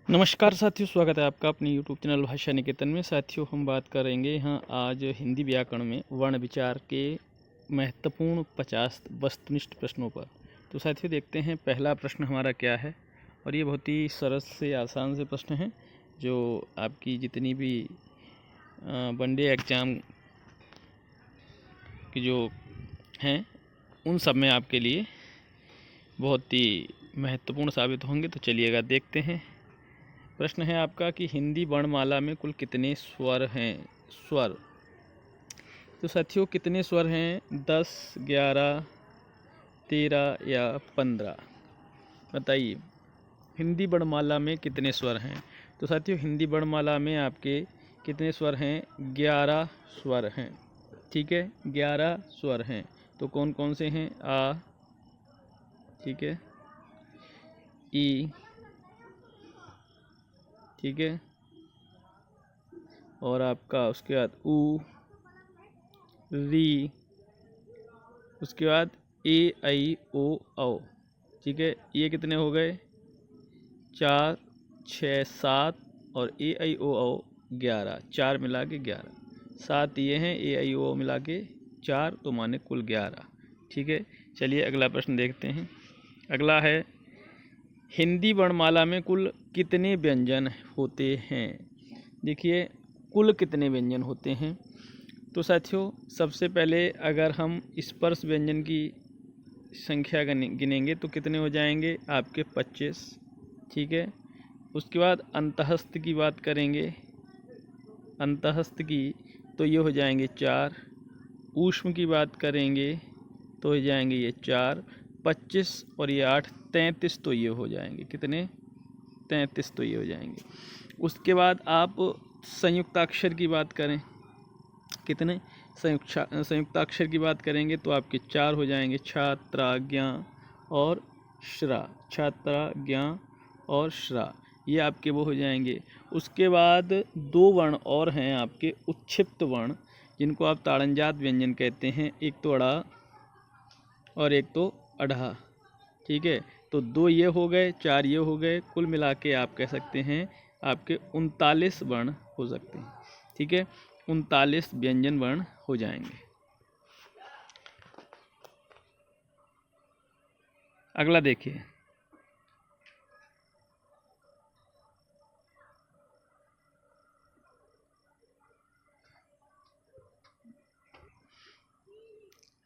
नमस्कार साथियों, स्वागत है आपका अपने YouTube चैनल भाषा निकेतन में। साथियों, हम बात करेंगे यहाँ आज हिंदी व्याकरण में वर्ण विचार के महत्वपूर्ण 50 वस्तुनिष्ठ प्रश्नों पर। तो साथियों, देखते हैं पहला प्रश्न हमारा क्या है। और ये बहुत ही सरल से आसान से प्रश्न है जो आपकी जितनी भी वनडे एग्ज़ाम की जो हैं उन सब में आपके लिए बहुत ही महत्वपूर्ण साबित होंगे। तो चलिएगा देखते हैं। प्रश्न है आपका कि हिंदी वर्णमाला में कुल कितने स्वर हैं। स्वर तो साथियों कितने स्वर हैं? 10, 11, 13 या 15? बताइए, हिंदी वर्णमाला में कितने स्वर हैं? तो साथियों हिंदी वर्णमाला में आपके कितने स्वर हैं? 11 स्वर हैं। ठीक है, 11 स्वर हैं। तो कौन कौन से हैं? आ, ठीक है, ई, ठीक है, और आपका उसके बाद ऊ, री, उसके बाद ए आई ओ औ। ठीक है, ये कितने हो गए? 4, 6, 7 और ए आई ओ औ 11। 4 मिला के 11। 7 ये हैं, ए आई ओ मिला के 4, तो माने कुल 11। ठीक है, चलिए अगला प्रश्न देखते हैं। अगला है, हिंदी वर्णमाला में कुल कितने व्यंजन होते हैं? देखिए, कुल कितने व्यंजन होते हैं। तो साथियों सबसे पहले अगर हम स्पर्श व्यंजन की संख्या गिनेंगे तो कितने हो जाएंगे? आपके 25। ठीक है, उसके बाद अंतःस्थ की बात करेंगे, अंतःस्थ की तो ये हो जाएंगे 4। ऊष्म की बात करेंगे तो हो जाएंगे ये 4, 25 और ये 8, 33 तो ये हो जाएंगे। कितने? 33 तो ये हो जाएंगे। उसके बाद आप संयुक्ताक्षर की बात करें, कितने? संयुक्ताक्षर की बात करेंगे तो आपके 4 हो जाएंगे, छात्रा, ज्ञा और श्रा। छात्रा, ज्ञा और श्रा, ये आपके वो हो जाएंगे। उसके बाद 2 वर्ण और हैं आपके उच्छिप्त वर्ण, जिनको आप ताड़नजात व्यंजन कहते हैं। एक तो अड़ा और एक तो अढ़ा। ठीक है, तो 2 ये हो गए, 4 ये हो गए, कुल मिला के आप कह सकते हैं आपके 39 वर्ण हो सकते हैं। ठीक है, 39 व्यंजन वर्ण हो जाएंगे। अगला देखिए,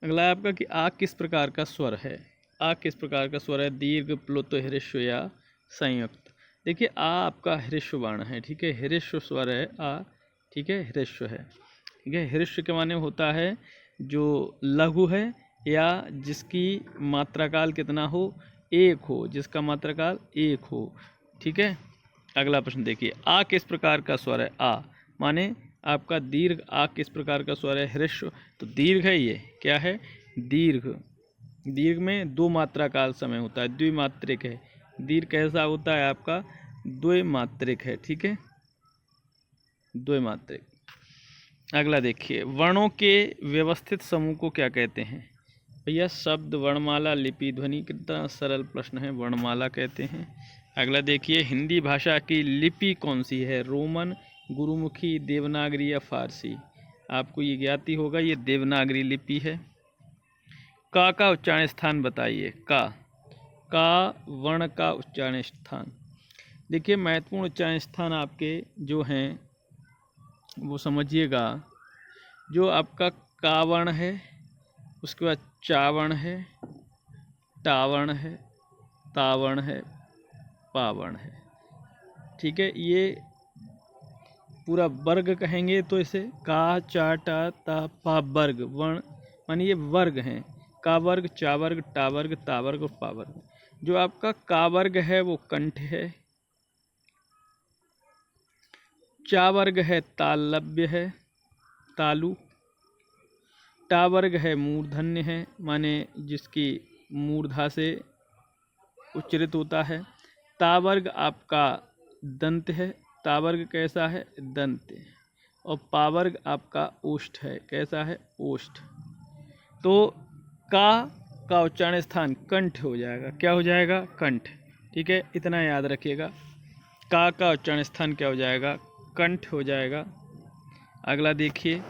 अगला है आपका कि आ किस प्रकार का स्वर है। आ किस प्रकार का स्वर है? दीर्घ, प्लुत, हृस्व या संयुक्त। देखिए, आ आपका हृस्व वर्ण है। ठीक है, हृस्व स्वर है आ। ठीक है, हृस्व है। ठीक है, हृस्व के माने होता है जो लघु है या जिसकी मात्रा काल कितना हो? 1 हो, जिसका मात्रा काल 1 हो। ठीक है, अगला प्रश्न देखिए, आ किस प्रकार का स्वर है? आ माने आपका दीर्घ। आ किस प्रकार का स्वर है? हृस्व। तो दीर्घ है, ये क्या है? दीर्घ। दीर्घ में 2 मात्रा काल समय होता है, द्विमात्रिक है। दीर्घ कैसा होता है आपका? द्विमात्रिक है। ठीक है, द्विमात्रिक। अगला देखिए, वर्णों के व्यवस्थित समूह को क्या कहते हैं? भैया शब्द, वर्णमाला, लिपि, ध्वनि। कितना सरल प्रश्न है, वर्णमाला कहते हैं। अगला देखिए, हिंदी भाषा की लिपि कौन सी है? रोमन, गुरुमुखी, देवनागरी या फारसी? आपको ये ज्ञात ही होगा, ये देवनागरी लिपि है। का उच्चारण स्थान बताइए। का वर्ण का उच्चारण स्थान। देखिए, महत्वपूर्ण उच्चारण स्थान आपके जो हैं वो समझिएगा। जो आपका का वर्ण है, उसके बाद चा वर्ण है, टा वर्ण है, ता वर्ण है, पा वर्ण है। ठीक है, ये पूरा वर्ग कहेंगे तो इसे का, चा, टा, ता, पा वर्ग वर्ण, मानिए ये वर्ग हैं। का वर्ग, चा वर्ग, टा वर्ग, ता वर्ग और पा वर्ग। जो आपका का वर्ग है वो कंठ है, चा वर्ग है तालव्य है, तालु। टा वर्ग है मूर्धन्य है, माने जिसकी मूर्धा से उच्चरित होता है। ता वर्ग आपका दंत है। ता वर्ग कैसा है? दंत। और पा वर्ग आपका ओष्ठ है। कैसा है? ओष्ठ। तो का उच्चारण स्थान कंठ हो जाएगा। क्या हो जाएगा? कंठ। ठीक है, इतना याद रखिएगा। का उच्चारण स्थान क्या हो जाएगा, कंठ हो जाएगा। अगला देखिए,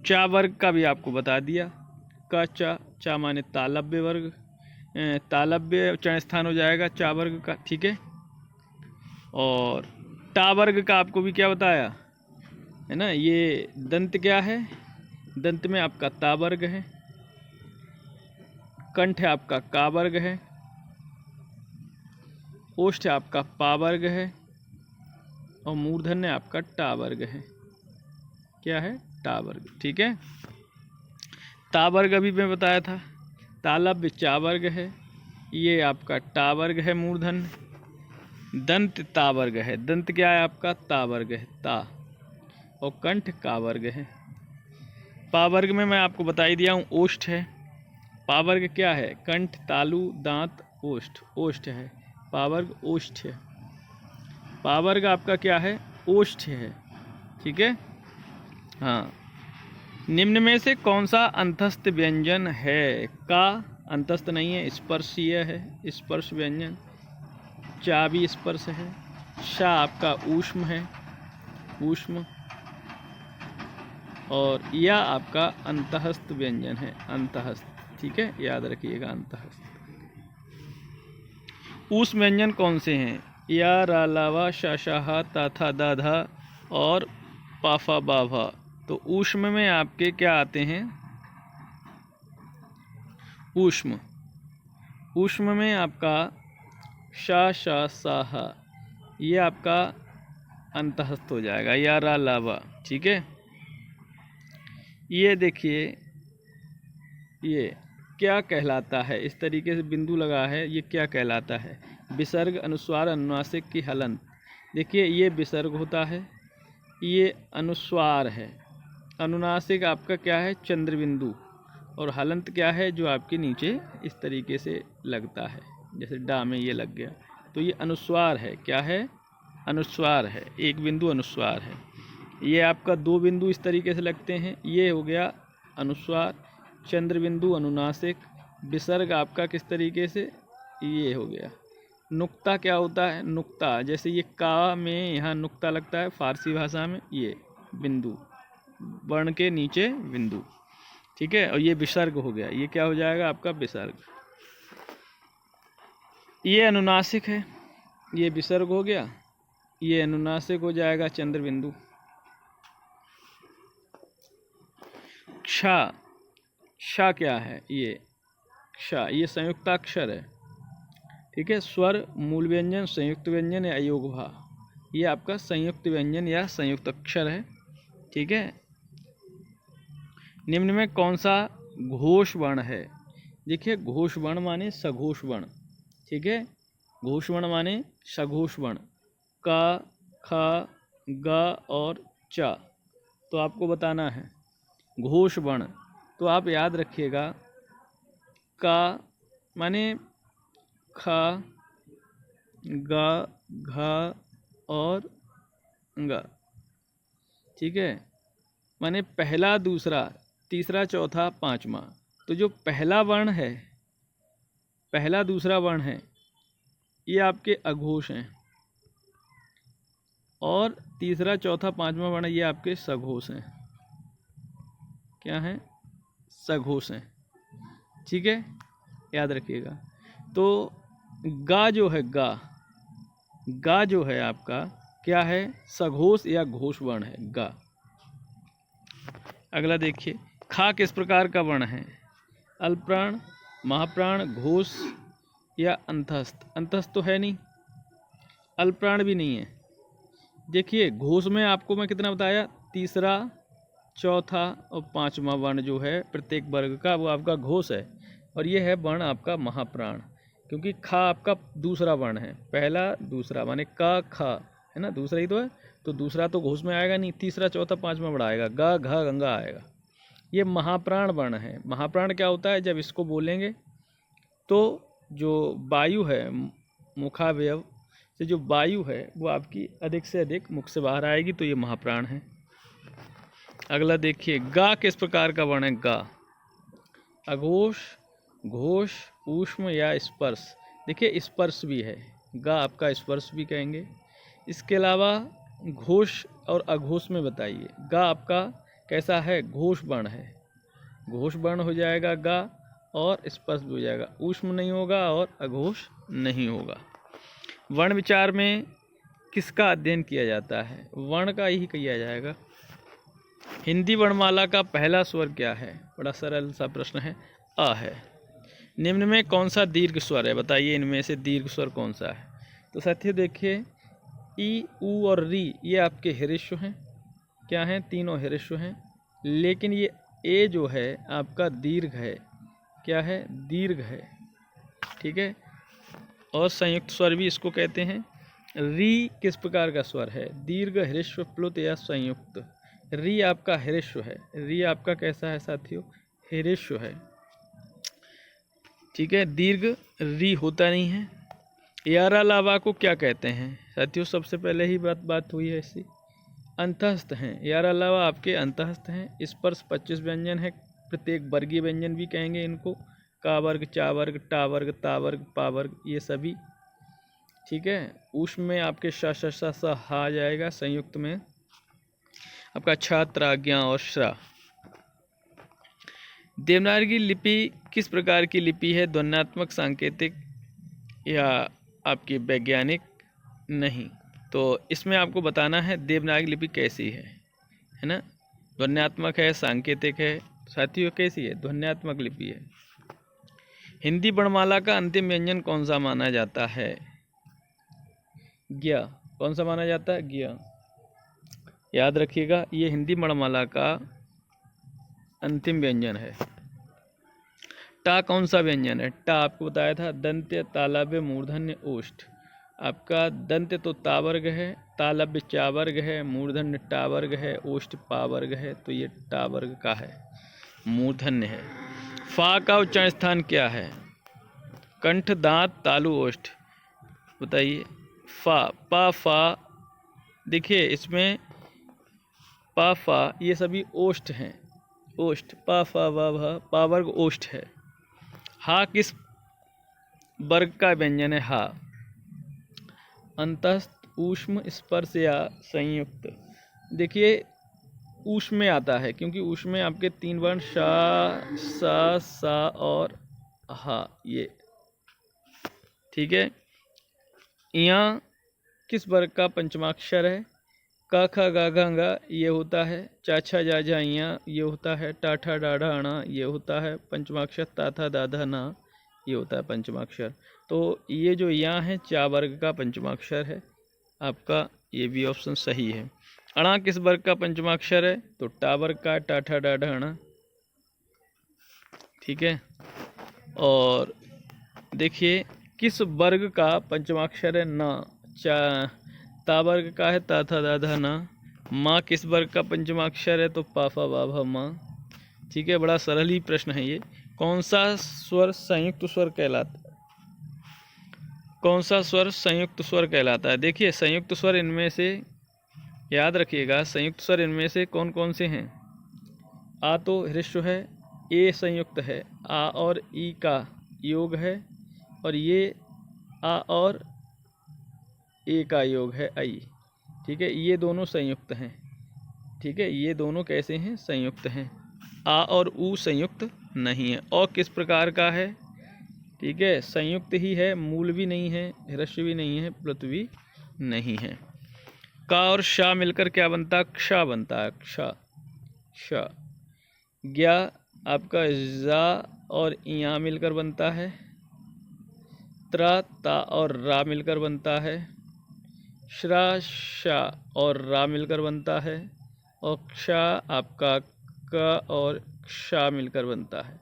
चा वर्ग का भी आपको बता दिया, क चा माने तालव्य वर्ग, तालव्य उच्चारण स्थान हो जाएगा चा वर्ग का, ठीक है। और टा वर्ग का आपको भी क्या बताया है ना, ये दंत क्या है, दंत में आपका ता वर्ग है, कंठ आपका का वर्ग है, ओष्ठ आपका पा वर्ग है, और मूर्धन्य आपका टा वर्ग है। क्या है, टा वर्ग, ठीक है। ता वर्ग अभी मैं बताया था, तालव्य चा वर्ग है, ये आपका टा वर्ग है मूर्धन्य। दंत ता वर्ग है, दंत क्या है आपका, ता वर्ग है, ता, और कंठ का वर्ग है। पा वर्ग में मैं आपको बता ही दिया हूँ, ओष्ठ है। पा वर्ग क्या है, कंठ तालु दांत ओष्ठ, ओष्ठ है, पा वर्ग ओष्ठ है। पा वर्ग आपका क्या है, ओष्ठ है, ठीक है। हाँ, निम्न में से कौन सा अंतस्थ व्यंजन है, का अंतस्थ नहीं है, स्पर्शीय है, स्पर्श व्यंजन। चा भी स्पर्श है, शा आपका ऊष्म है, ऊष्म, और या आपका अंतहस्थ व्यंजन है, अंतहस्थ, ठीक है, याद रखिएगा अंतहस्थ। ऊष्म व्यंजन कौन से हैं, या रा लावा शा शाहा ताथा दाधा और पाफा बाभा। तो ऊष्म में आपके क्या आते हैं, ऊष्म, ऊष्म में आपका शा शा साहा, ये आपका अंतहस्थ हो जाएगा, या रा लावा, ठीक है। ये देखिए, ये क्या कहलाता है, इस तरीके से बिंदु लगा है, ये क्या कहलाता है, विसर्ग अनुस्वार अनुनासिक की हलंत। देखिए ये विसर्ग होता है, ये अनुस्वार है, अनुनासिक आपका क्या है, चंद्र बिंदु, और हलंत क्या है, जो आपके नीचे इस तरीके से लगता है, जैसे डा में ये लग गया, तो ये अनुस्वार है, क्या है, अनुस्वार है, एक बिंदु अनुस्वार है। ये आपका दो बिंदु इस तरीके से लगते हैं, ये हो गया अनुस्वार, चंद्र बिंदु अनुनासिक, विसर्ग आपका किस तरीके से, ये हो गया। नुक्ता क्या होता है, नुक्ता, जैसे ये का में यहाँ नुक्ता लगता है फारसी भाषा में, ये बिंदु, वर्ण के नीचे बिंदु, ठीक है। और ये विसर्ग हो गया, ये क्या हो जाएगा आपका विसर्ग। ये अनुनासिक है, ये विसर्ग हो गया, ये अनुनासिक हो जाएगा चंद्र बिंदु। क्षा, क्षा क्या है, ये क्षा, ये संयुक्ताक्षर है, ठीक है। स्वर, मूल व्यंजन, संयुक्त व्यंजन या अयोगभा, ये आपका संयुक्त व्यंजन या संयुक्त अक्षर है, ठीक है। निम्न में कौन सा घोष वर्ण है, देखिए घोष वर्ण माने सघोष वर्ण, ठीक है। घोष वर्ण माने सघोष वर्ण, का, ख, ग और च। तो आपको बताना है घोष वर्ण, तो आप याद रखिएगा, का माने ख, ग, घ और ग, ठीक है, माने पहला, दूसरा, तीसरा, चौथा, पांचवा। तो जो पहला वर्ण है, पहला दूसरा वर्ण है, ये आपके अघोष हैं, और तीसरा, चौथा, पांचवा वर्ण ये आपके सघोष हैं। क्या हैं, सघोष हैं, ठीक है, याद रखिएगा। तो गा जो है, गा, गा जो है आपका क्या है, सघोष या घोष वर्ण है, गा। अगला देखिए, खा किस प्रकार का वर्ण है, अल्पप्राण, महाप्राण, घोष या अंतस्थ। अंतस्थ तो है नहीं, अल्पप्राण भी नहीं है। देखिए घोष में आपको मैं कितना बताया, तीसरा, चौथा और पांचवा वर्ण जो है प्रत्येक वर्ग का, वो आपका घोष है, और ये है वर्ण आपका महाप्राण, क्योंकि खा आपका दूसरा वर्ण है, पहला दूसरा माने का खा है ना, दूसरा ही तो है, तो दूसरा तो घोष में आएगा नहीं, तीसरा, चौथा, पांचवा वर्ण आएगा, गा, घा, गंगा आएगा। ये महाप्राण वर्ण है। महाप्राण क्या होता है, जब इसको बोलेंगे तो जो वायु है, मुखावयव से जो वायु है वो आपकी अधिक से अधिक मुख से बाहर आएगी, तो ये महाप्राण है। अगला देखिए, गा किस प्रकार का वर्ण है, गा, अघोष, घोष, ऊष्म या स्पर्श। देखिए स्पर्श भी है, गा आपका स्पर्श भी कहेंगे, इसके अलावा घोष और अघोष में बताइए। गा आपका कैसा है? घोष वर्ण है, घोष वर्ण हो जाएगा गा, और स्पर्श भी हो जाएगा, ऊष्म नहीं होगा और अघोष नहीं होगा। वर्ण विचार में किसका अध्ययन किया जाता है? वर्ण का ही किया जाएगा। हिंदी वर्णमाला का पहला स्वर क्या है? बड़ा सरल सा प्रश्न है, अ है। निम्न में कौन सा दीर्घ स्वर है? बताइए इनमें से दीर्घ स्वर कौन सा है? तो साथियों देखिए, ई, ऊ और री ये आपके ह्रस्व हैं। क्या हैं? तीनों ह्रस्व हैं। लेकिन ये ए जो है आपका दीर्घ है। क्या है? दीर्घ है। ठीक है। और संयुक्त स्वर भी इसको कहते हैं। री किस प्रकार का स्वर है? दीर्घ, ह्रस्व, प्लुत या संयुक्त? री आपका ह्रस्व है। री आपका कैसा है साथियों? ह्रस्व है। ठीक है। दीर्घ री होता नहीं है। यारा लावा को क्या कहते हैं साथियों? सबसे पहले ही बात हुई है इसकी। अंतःस्थ हैं। यारा लावा आपके अंतःस्थ हैं। स्पर्श 25 व्यंजन है। प्रत्येक वर्गीय व्यंजन भी कहेंगे इनको। का वर्ग, चा वर्ग, टा वर्ग, ता वर्ग, पा वर्ग, ये सभी। ठीक है। ऊष्म में आपके श, श, स, स, हा आ जाएगा। संयुक्त में आपका छ, त्र, ज्ञ और श्रा। देवनागरी की लिपि किस प्रकार की लिपि है? ध्वन्यात्मक, सांकेतिक या आपकी वैज्ञानिक? नहीं। तो इसमें आपको बताना है देवनागरी लिपि कैसी है ना? ध्वन्यात्मक है, सांकेतिक है। साथियों कैसी है? ध्वन्यात्मक लिपि है। हिंदी वर्णमाला का अंतिम व्यंजन कौन सा माना जाता है? ज्ञ। कौन सा माना जाता है? ज्ञ। याद रखिएगा, ये हिंदी वर्णमाला का अंतिम व्यंजन है। टा कौन सा व्यंजन है? टा आपको बताया था दंत्य, तालव्य, मूर्धन्य, ओष्ठ। आपका दंत्य तो ता वर्ग है, तालव्य चा वर्ग है, मूर्धन्य टा वर्ग है, ओष्ठ पा वर्ग है। तो ये टा वर्ग का है, मूर्धन्य है। फा का उच्चारण स्थान क्या है? कंठ, दांत, तालु, ओष्ठ। बताइए। फा, पा, फा। देखिए इसमें पा, फा ये सभी ओष्ठ हैं। ओष्ठ, पा, फा, वा, भा, पा वर्ग ओष्ठ है। हा किस वर्ग का व्यंजन है? हा अंतस्थ, ऊष्म, स्पर्श या संयुक्त? देखिए ऊष्म में आता है, क्योंकि ऊष्म में आपके 3 वर्ण शा, सा, सा और हा ये। ठीक है। यहाँ किस वर्ग का पंचमाक्षर है? क, ख, ग, घ, ङ ये होता है। चा, छा, जा, झा, इया ये होता है। टा, ठा, डा, ढा, ण ये होता है पंचमाक्षर। ता, था, दा, धा, ना ये होता है पंचमाक्षर। तो ये जो यहाँ है चा वर्ग का पंचमाक्षर है आपका। ये भी ऑप्शन सही है। अणा किस वर्ग का पंचमाक्षर है? तो टा वर्ग का, टा, ठा, डा, ढा, ण। ठीक है। और देखिए किस वर्ग का पंचमाक्षर है? ना। चा ता वर्ग का है, ता, था, दा, धा, ना। माँ किस वर्ग का पंचमाक्षर है? तो पा, फा, वा, भा, माँ। ठीक है। बड़ा सरल ही प्रश्न है ये। कौन सा स्वर संयुक्त स्वर कहलाता है? कौन सा स्वर संयुक्त स्वर कहलाता है? देखिए संयुक्त स्वर इनमें से याद रखिएगा, संयुक्त स्वर इनमें से कौन कौन से हैं? आ तो ह्रस्व है, ए संयुक्त है, आ और ई का योग है, और ये आ और ए का योग है आई। ठीक है। ये दोनों संयुक्त हैं। ठीक है। ये दोनों कैसे हैं? संयुक्त हैं। आ और ऊ संयुक्त नहीं है। और किस प्रकार का है? ठीक है। संयुक्त ही है, मूल भी नहीं है, ह्रस्व भी नहीं है, प्लुत भी नहीं है। का और शा मिलकर क्या बनता है?क्षा बनता है।क्षा, शा। ज्ञा आपका जा और इया मिलकर बनता है। त्रा, ता और रा मिलकर बनता है। श्रा, शा और रा मिलकर बनता है। औरक्षा आपका क और क्षा मिलकर बनता है।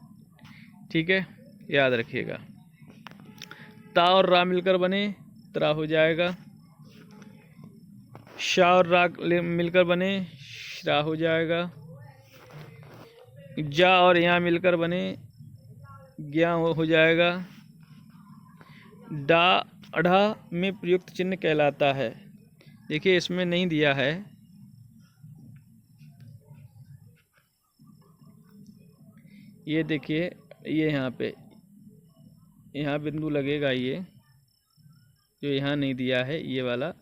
ठीक है। याद रखिएगा। ता और रा मिलकर बने त्रा हो जाएगा। शा और रा मिलकर बने श्रा हो जाएगा। जा और यहाँ मिलकर बने ज्ञा हो जाएगा। डा अढ़ा में प्रयुक्त चिन्ह कहलाता है। देखिए इसमें नहीं दिया है। ये देखिए, ये यहाँ बिंदु लगेगा, ये जो यहाँ नहीं दिया है ये वाला,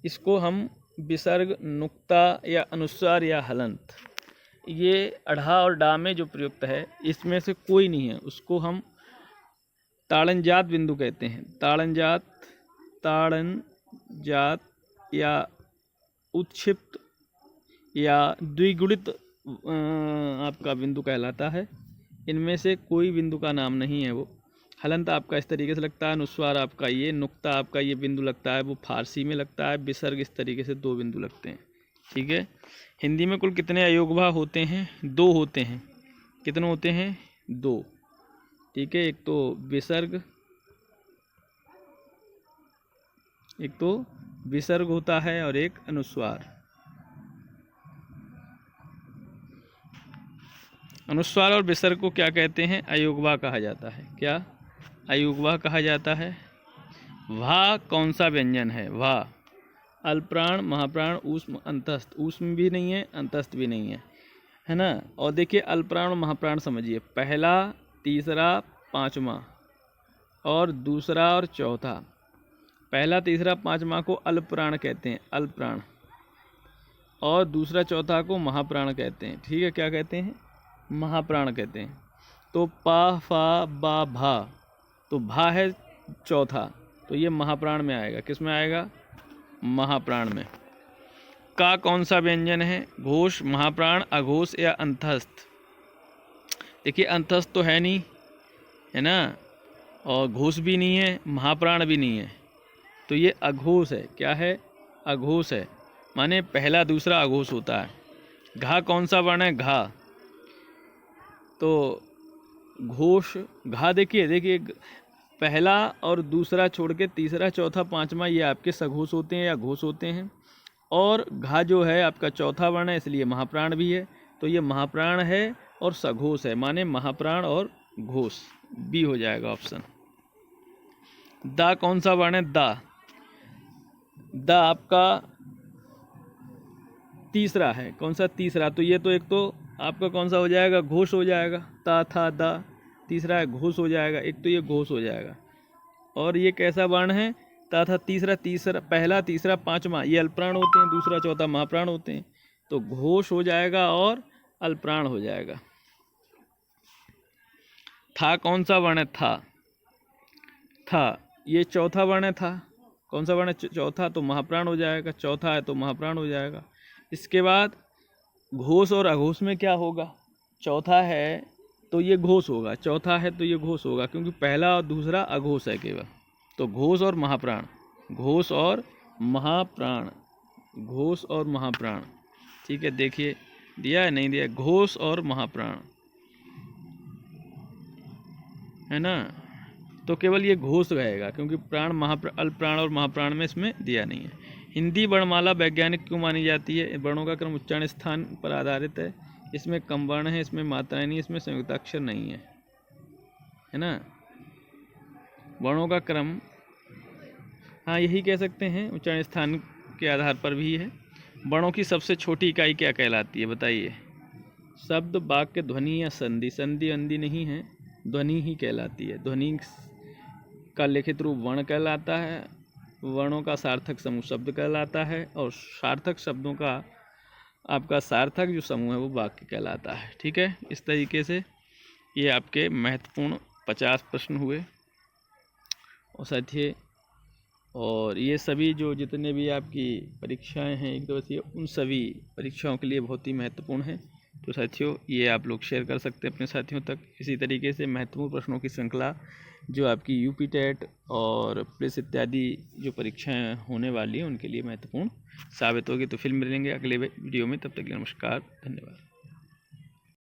इसको हम विसर्ग, नुक्ता या अनुस्वार या हलंत, ये अढ़ा और डा में जो प्रयुक्त है इसमें से कोई नहीं है, उसको हम ताड़नजात बिंदु कहते हैं। ताड़नजात या उत्क्षिप्त या द्विगुणित आपका बिंदु कहलाता है। इनमें से कोई बिंदु का नाम नहीं है वो। हलंत आपका इस तरीके से लगता है, अनुस्वार आपका ये, नुक्ता आपका ये बिंदु लगता है वो फारसी में लगता है, विसर्ग इस तरीके से 2 बिंदु लगते हैं। ठीक है। हिंदी में कुल कितने अयोगभाव होते हैं? 2 होते हैं। कितने होते हैं? 2। ठीक है। एक तो विसर्ग होता है और एक अनुस्वार। अनुस्वार और विसर्ग को क्या कहते हैं? अयोगवा कहा जाता है। क्या? अयोगवा कहा जाता है। भा कौन सा व्यंजन है? भा अल्पप्राण, महाप्राण, ऊष्म, अंतस्थ। ऊष्म भी नहीं है, अंतस्थ भी नहीं है ना। और देखिए अल्पप्राण और महाप्राण समझिए, पहला, तीसरा, पांचवा और दूसरा और चौथा। पहला, तीसरा, पांचवा को अल्पप्राण कहते हैं, अल्पप्राण, और दूसरा, चौथा को महाप्राण कहते हैं। ठीक है। क्या कहते हैं? महाप्राण कहते हैं। तो पा, फा, बा, भा, तो भा है चौथा, तो ये महाप्राण में आएगा। किस में आएगा? महाप्राण में। का कौन सा व्यंजन है? घोष, महाप्राण, अघोष या अंतस्थ। देखिए अंतस्थ तो है नहीं, है ना, और घोष भी नहीं है, महाप्राण भी नहीं है, तो ये अघोष है। क्या है? अघोष है, माने पहला दूसरा अघोष होता है। घा कौन सा वर्ण है? घा, तो घोष, घा देखिए पहला और दूसरा छोड़ के तीसरा, चौथा, पांचवा ये आपके सघोष होते हैं या घोष होते हैं, और घा जो है आपका चौथा वर्ण है, इसलिए महाप्राण भी है, तो ये महाप्राण है और सघोष है, माने महाप्राण और घोष, बी हो जाएगा ऑप्शन। दा कौन सा वर्ण है? दा आपका तीसरा है। कौन सा? तीसरा, तो ये तो एक तो आपका कौन सा हो जाएगा? घोष हो जाएगा। ता, था, दा, तीसरा है, घोष हो जाएगा। एक तो ये घोष हो जाएगा। और ये कैसा वर्ण है? ता, था, तीसरा, पहला, तीसरा, पांचवा ये अल्पप्राण होते हैं, दूसरा, चौथा महाप्राण होते हैं, तो घोष हो जाएगा और अल्पप्राण हो जाएगा। था कौन सा वर्ण है? था ये चौथा वर्ण है। था कौन सा वर्ण है? चौथा, तो महाप्राण हो जाएगा। चौथा है तो महाप्राण हो जाएगा। इसके बाद घोष और अघोष में क्या होगा? चौथा है तो ये घोष होगा, चौथा है तो ये घोष होगा, क्योंकि पहला और दूसरा अघोष है केवल। तो घोष और महाप्राण, घोष और महाप्राण, घोष और महाप्राण। ठीक है। देखिए दिया है, नहीं दिया? घोष और महाप्राण, है ना, तो केवल ये घोष रहेगा, क्योंकि प्राण, अल्पप्राण और महाप्राण में इसमें दिया नहीं है। हिंदी वर्णमाला वैज्ञानिक क्यों मानी जाती है? वर्णों का क्रम उच्चारण स्थान पर आधारित है, इसमें कम वर्ण है, इसमें मात्राएं नहीं, इसमें संयुक्ताक्षर नहीं है ना। वर्णों का क्रम, हाँ यही कह सकते हैं, उच्चारण स्थान के आधार पर भी है। वर्णों की सबसे छोटी इकाई क्या कहलाती है? बताइए। शब्द, वाक्य, ध्वनि या संधि? संधि अंधि नहीं है, ध्वनि ही कहलाती है। ध्वनि का लिखित रूप वर्ण कहलाता है, वर्णों का सार्थक समूह शब्द कहलाता है, और सार्थक शब्दों का आपका सार्थक जो समूह है वो वाक्य कहलाता है। ठीक है। इस तरीके से ये आपके महत्वपूर्ण 50 प्रश्न हुए और साथियों, और ये सभी जो जितने भी आपकी परीक्षाएं हैं 1 दिवसीय, उन सभी परीक्षाओं के लिए बहुत ही महत्वपूर्ण है। तो साथियों ये आप लोग शेयर कर सकते हैं अपने साथियों तक। इसी तरीके से महत्वपूर्ण प्रश्नों की श्रृंखला जो आपकी यूपी टेट और पुलिस इत्यादि जो परीक्षाएं होने वाली हैं उनके लिए महत्वपूर्ण साबित होगी। तो फिर मिलेंगे अगले वीडियो में, तब तक के लिए नमस्कार, धन्यवाद।